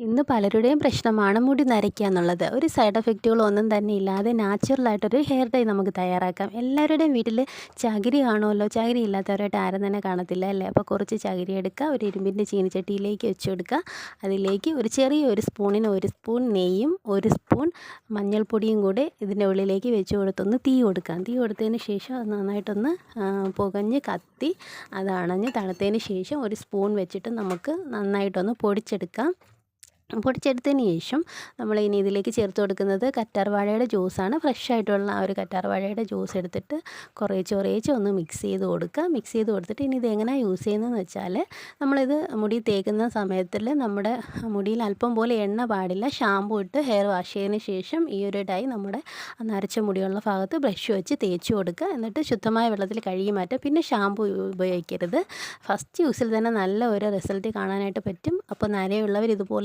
ഇന്ന് പലരുടെയും പ്രശ്നമാണ് മുടി നരയ്ക്കുക എന്നുള്ളത്. ഒരു സൈഡ് എഫക്റ്റുകളൊന്നും തന്നെ ഇല്ലാതെ നാച്ചുറലായിട്ടൊരു ഹെയർ ഡൈ നമുക്ക് തയ്യാറാക്കാം. എല്ലാവരുടെയും വീട്ടിൽ ചകിരി കാണുമല്ലോ. ചകിരി ഇല്ലാത്തവരായിട്ട് ആരും തന്നെ കാണത്തില്ല അല്ലേ? അപ്പോൾ കുറച്ച് ചകിരി എടുക്കുക, ഒരു ഇരുമ്പിൻ്റെ ചീനിച്ചട്ടിയിലേക്ക് വെച്ച് കൊടുക്കുക. അതിലേക്ക് ഒരു ചെറിയ സ്പൂണിന് 1 സ്പൂൺ നെയ്യും 1 സ്പൂൺ മഞ്ഞൾപ്പൊടിയും കൂടെ ഇതിൻ്റെ ഉള്ളിലേക്ക് വെച്ച് കൊടുത്തൊന്ന് തീ കൊടുക്കാം. തീ കൊടുത്തതിന് ശേഷം അത് നന്നായിട്ടൊന്ന് പുകഞ്ഞ് കത്തി അത് അണഞ്ഞ് തണുത്തതിന് ശേഷം 1 സ്പൂൺ വെച്ചിട്ട് നമുക്ക് നന്നായിട്ടൊന്ന് പൊടിച്ചെടുക്കാം. പൊടിച്ചെടുത്തതിന് ശേഷം നമ്മൾ ഇനി ഇതിലേക്ക് ചേർത്ത് കൊടുക്കുന്നത് കറ്റാർവാഴയുടെ ജ്യൂസാണ്. ഫ്രഷ് ആയിട്ടുള്ള ആ ഒരു കറ്റാർവാഴയുടെ ജ്യൂസ് എടുത്തിട്ട് കുറേശ്ശെ ഒന്ന് മിക്സ് ചെയ്ത് കൊടുക്കുക. മിക്സ് ചെയ്ത് കൊടുത്തിട്ട് ഇനി ഇത് എങ്ങനെയാണ് യൂസ് ചെയ്യുന്നതെന്ന് വെച്ചാൽ, നമ്മളിത് മുടി തേക്കുന്ന സമയത്തിൽ നമ്മുടെ മുടിയിൽ അല്പം പോലെ എണ്ണ പാടില്ല. ഷാമ്പൂ ഇട്ട് ഹെയർ വാഷ് ചെയ്തതിന് ശേഷം ഈ ഒരു ഡൈ നമ്മുടെ നരച്ച മുടിയുള്ള ഭാഗത്ത് ബ്രഷ് വെച്ച് തേച്ച് കൊടുക്കുക. എന്നിട്ട് ശുദ്ധമായ വെള്ളത്തിൽ കഴുകി മാറ്റുക. പിന്നെ ഷാമ്പൂ ഉപയോഗിക്കരുത്. ഫസ്റ്റ് യൂസിൽ തന്നെ നല്ല ഒരു റിസൾട്ട് കാണാനായിട്ട് പറ്റും. അപ്പോൾ നരയുള്ളവർ ഇതുപോലെ